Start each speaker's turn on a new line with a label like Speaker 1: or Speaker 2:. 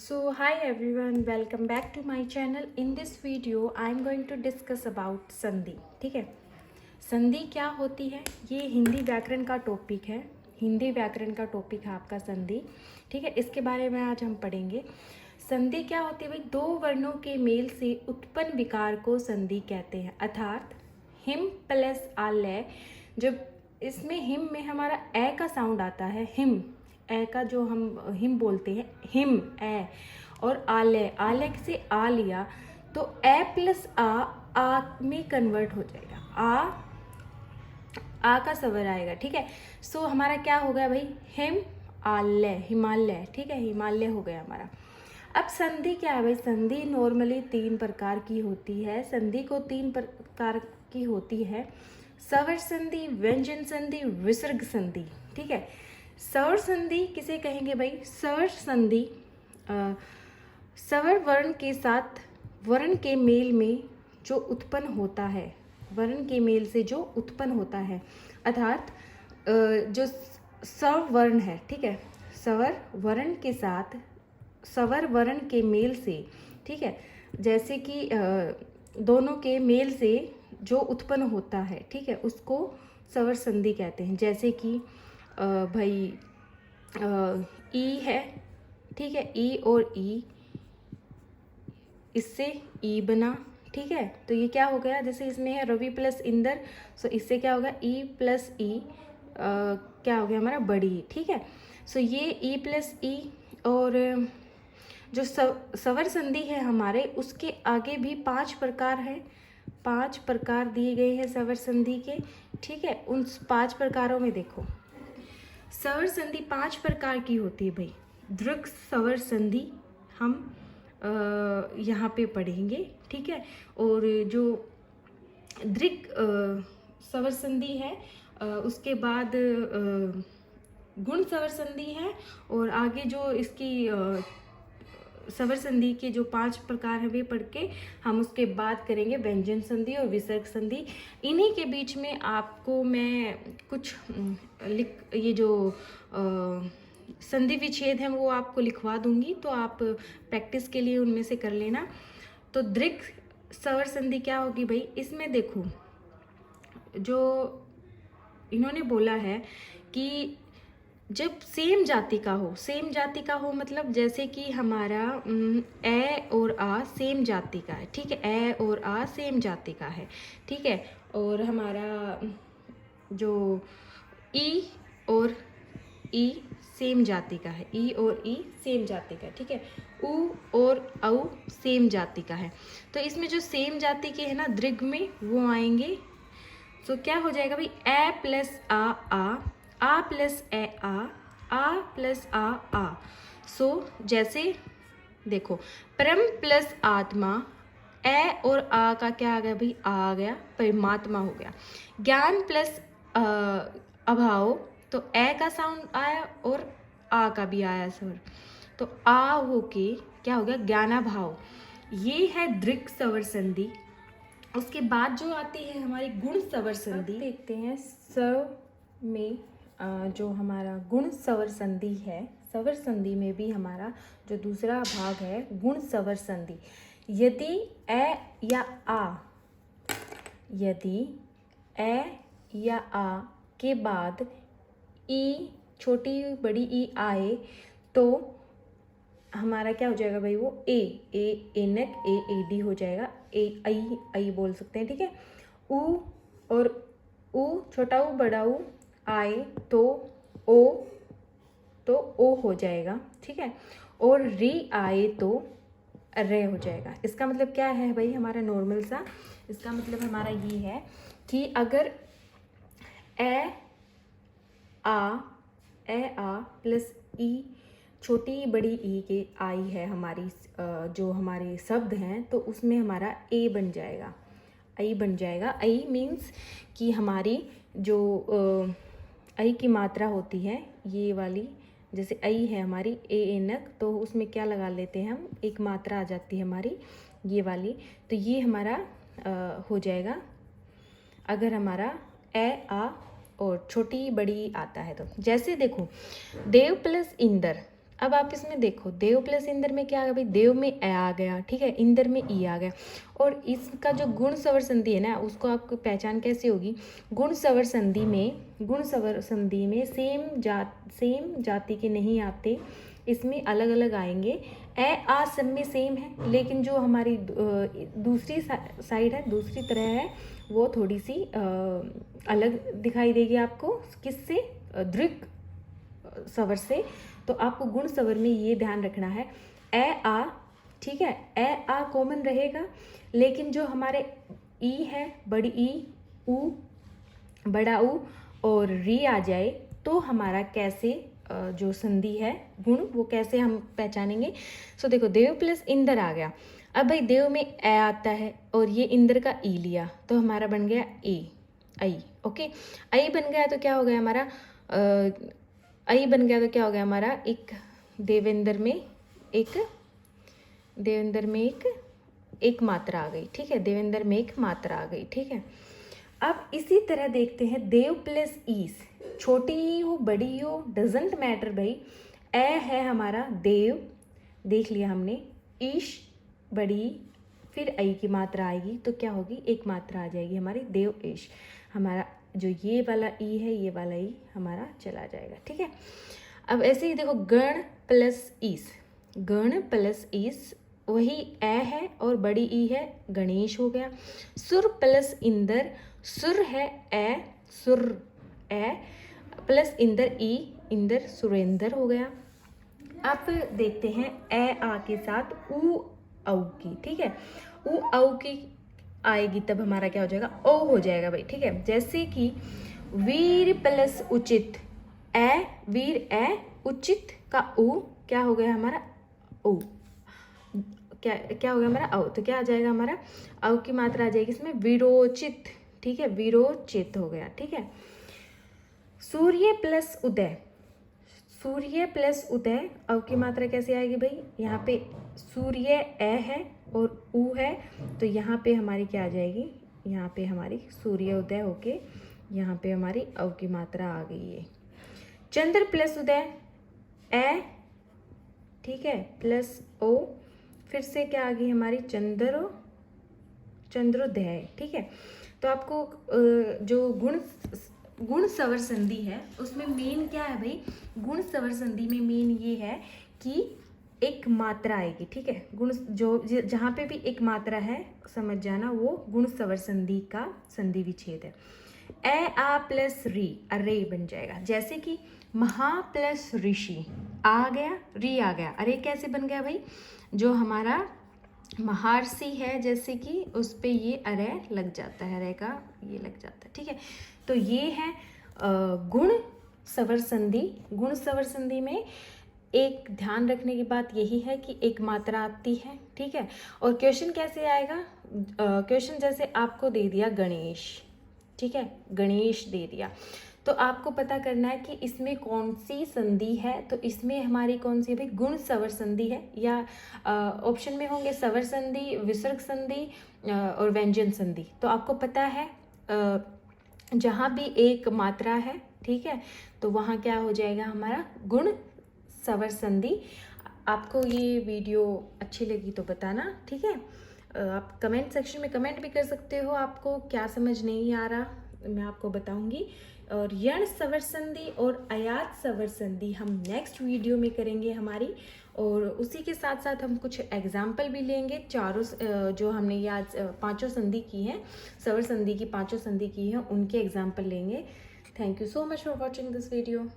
Speaker 1: So hi everyone, welcome back to my channel. In this video I am going to discuss about संधि. ठीक है, संधि क्या होती है, ये हिंदी व्याकरण का टॉपिक है। हिंदी व्याकरण का टॉपिक है आपका संधि। ठीक है, इसके बारे में आज हम पढ़ेंगे। संधि क्या होती है भाई, दो वर्णों के मेल से उत्पन्न विकार को संधि कहते हैं। अर्थात हिम प्लस आलय, जब इसमें हिम में हमारा ए का साउंड आता है, हिम ए का जो हम हिम बोलते हैं, हिम ए, और आलय, आलय से आ लिया तो ए प्लस आ में कन्वर्ट हो जाएगा। आ का स्वर आएगा। ठीक है, सो हमारा क्या हो गया भाई, हिम आलय, हिमालय। ठीक है, हिमालय हो गया हमारा। अब संधि क्या है भाई, संधि नॉर्मली तीन प्रकार की होती है। संधि को तीन प्रकार की होती है, स्वर संधि, व्यंजन संधि, विसर्ग संधि। ठीक है, स्वर संधि किसे कहेंगे भाई, स्वर संधि स्वर वर्ण के साथ वर्ण के मेल में जो उत्पन्न होता है, वर्ण के मेल से जो उत्पन्न होता है, अर्थात जो स्वर वर्ण है। ठीक है, स्वर वर्ण के साथ स्वर वर्ण के मेल से, ठीक है, जैसे कि दोनों के मेल से जो उत्पन्न होता है, ठीक है, उसको स्वर संधि कहते हैं। जैसे कि भाई ई है, ठीक है, ई और ई, इससे ई बना। ठीक है, तो ये क्या हो गया, जैसे इसमें है रवि प्लस इंदर, सो इससे क्या होगा, ई प्लस ई क्या हो गया हमारा, बड़ी। ठीक है, सो ये ई प्लस ई, और जो स्वर संधि है हमारे, उसके आगे भी 5 प्रकार हैं, 5 प्रकार दिए गए हैं स्वर संधि के। ठीक है, उन 5 प्रकारों में देखो, स्वर संधि 5 प्रकार की होती है भाई। दृक् स्वर संधि हम यहाँ पे पढ़ेंगे। ठीक है, और जो दृक् स्वर संधि है, उसके बाद गुण स्वर संधि है, और आगे जो इसकी स्वर संधि के जो 5 प्रकार है वे पढ़ के हम उसके बाद करेंगे व्यंजन संधि और विसर्ग संधि। इन्हीं के बीच में आपको मैं कुछ ये जो संधि विच्छेद हैं वो आपको लिखवा दूंगी, तो आप प्रैक्टिस के लिए उनमें से कर लेना। तो दृक् स्वर संधि क्या होगी भाई, इसमें देखो जो इन्होंने बोला है कि जब सेम जाति का हो, सेम जाति का हो मतलब जैसे कि हमारा ए और आ सेम जाति का है। ठीक है, ए और आ सेम जाति का है। ठीक है, और हमारा जो ई और ई सेम जाति का है, ई और ई सेम जाति का है। ठीक है, उ और औ सेम जाति का है। तो इसमें जो सेम जाति के है ना दृघ में, वो आएंगे। तो क्या हो जाएगा भाई, ए प्लस आ प्लस ए आ प्लस आ। सो जैसे देखो, परम प्लस आत्मा, ए और आ का क्या आ गया भाई, आ गया, परमात्मा हो गया। ज्ञान प्लस अभाव, तो ए का साउंड आया और आ का भी आया स्वर, तो आ होके क्या हो गया, ज्ञानाभाव। ये है दृक् स्वर संधि। उसके बाद जो आती है हमारी गुण स्वर संधि, देखते हैं स्वर में जो हमारा गुण स्वर संधि है, स्वर संधि में भी हमारा जो दूसरा भाग है गुण स्वर संधि। यदि ए या आ, यदि ए या आ के बाद ई, छोटी बड़ी ई आए, तो हमारा क्या हो जाएगा भाई, वो ए एनक ए डी हो जाएगा, ए आई बोल सकते हैं। ठीक है, उ और उ, छोटा उ बड़ा उ आए तो ओ हो जाएगा। ठीक है, और री आए तो रे हो जाएगा। इसका मतलब क्या है भाई, हमारा नॉर्मल सा इसका मतलब हमारा ये है कि अगर ए आ प्लस ई, छोटी बड़ी ई के आई है हमारी, जो हमारे शब्द हैं, तो उसमें हमारा ए बन जाएगा, आई बन जाएगा। आई मीन्स कि हमारी जो आई की मात्रा होती है, ये वाली, जैसे आई है हमारी ए एनक, तो उसमें क्या लगा लेते हैं हम, एक मात्रा आ जाती है हमारी ये वाली, तो ये हमारा हो जाएगा अगर हमारा ए आ और छोटी बड़ी आता है। तो जैसे देखो, देव प्लस इंदर, अब आप इसमें देखो, देव प्लस इंदर में क्या आ गया भाई, देव में ए आ गया, ठीक है, इंदर में ई आ गया। और इसका जो गुण सवर संधि है ना, उसको आपको पहचान कैसे होगी, गुण सवर संधि में सेम जाति के नहीं आते, इसमें अलग अलग आएंगे। ए आ सब में सेम है, लेकिन जो हमारी दूसरी साइड है, दूसरी तरह है, वो थोड़ी सी अलग दिखाई देगी आपको, किससे, दृक सवर से। तो आपको गुण सवर में ये ध्यान रखना है, ए आ, ठीक है, ए आ कॉमन रहेगा, लेकिन जो हमारे ई है, बड़ी ई, ऊ, बड़ा ऊ और री आ जाए, तो हमारा कैसे जो संधि है गुण, वो कैसे हम पहचानेंगे। सो देखो, देव प्लस इंदर आ गया। अब भाई देव में ए आता है और ये इंदर का ई लिया, तो हमारा बन गया ए, आई, ओके। आई बन गया तो क्या हो गया हमारा, आई बन गया तो क्या हो गया हमारा, एक देवेंद्र में एक मात्रा आ गई, ठीक है, देवेंद्र में एक मात्रा आ गई, ठीक है। अब इसी तरह देखते हैं, देव प्लस ईस, छोटी ही हो बड़ी हो डजेंट मैटर भाई, ए है हमारा देव, देख लिया हमने, ईश बड़ी, फिर आई की मात्रा आएगी तो क्या होगी, एक मात्रा आ जाएगी हमारी, देव ईश, हमारा जो ये वाला ई है, ये वाला ई हमारा चला जाएगा, ठीक है। अब ऐसे ही देखो, गण प्लस ईस, वही ए है और बड़ी ई है, गणेश हो गया। सुर प्लस इंदर, सुर है ए, सुर ए प्लस इंदर ई, इंदर सुरेंद्र हो गया। अब देखते हैं ए आ के साथ ऊ औ की, ठीक है, ऊ औ की आएगी तब हमारा क्या हो जाएगा, ओ हो जाएगा भाई, ठीक है। जैसे कि वीर प्लस उचित, ए वीर ए, उचित का ऊ क्या हो गया हमारा, ओ, क्या हो गया हमारा, औ, तो क्या आ जाएगा हमारा, औ की मात्रा आ जाएगी इसमें, विरोचित, ठीक है, विरोचित हो गया, ठीक है। सूर्य प्लस उदय, औ की मात्रा कैसे आएगी भाई, यहाँ पे सूर्य ए है और ऊ है, तो यहाँ पे हमारी क्या आ जाएगी, यहाँ पे हमारी सूर्य उदय होके यहाँ पे हमारी औ की मात्रा आ गई है। चंद्र प्लस उदय, ए, ठीक है, प्लस ओ, फिर से क्या आ गई हमारी, चंद्रोदय, ठीक है। तो आपको जो गुण सवर संधि है उसमें मेन क्या है भाई, गुण सवर संधि में मेन ये है कि एक मात्रा आएगी, ठीक है, गुण जो जहाँ पे भी एक मात्रा है समझ जाना, वो गुण सवर संधि का संधि विच्छेद है। ए आ प्लस री, अरे बन जाएगा, जैसे कि महा प्लस ऋषि, आ गया, री आ गया, अरे कैसे बन गया भाई, जो हमारा महर्षि है, जैसे कि उस पे ये अरे लग जाता है, अरे का ये लग जाता है, ठीक है। तो ये है गुण सवर संधि में एक ध्यान रखने की बात यही है कि एक मात्रा आती है, ठीक है। और क्वेश्चन कैसे आएगा, क्वेश्चन जैसे आपको दे दिया गणेश, ठीक है, गणेश दे दिया, तो आपको पता करना है कि इसमें कौन सी संधि है, तो इसमें हमारी कौन सी भाई, गुण सवर संधि है, या ऑप्शन में होंगे सवर संधि, विसर्ग संधि और व्यंजन संधि। तो आपको पता है जहाँ भी एक मात्रा है, ठीक है, तो वहाँ क्या हो जाएगा हमारा गुण सवर संधि। आपको ये वीडियो अच्छी लगी तो बताना, ठीक है। आप कमेंट सेक्शन में कमेंट भी कर सकते हो, आपको क्या समझ नहीं आ रहा मैं आपको बताऊंगी। और यण सवर संधि और अयात सवर संधि हम नेक्स्ट वीडियो में करेंगे हमारी, और उसी के साथ साथ हम कुछ एग्जाम्पल भी लेंगे, चारों जो हमने ये आज 5 संधि की हैं, सवर संधि की 5 संधि की हैं, उनके एग्जाम्पल लेंगे। Thank you so much for watching this video.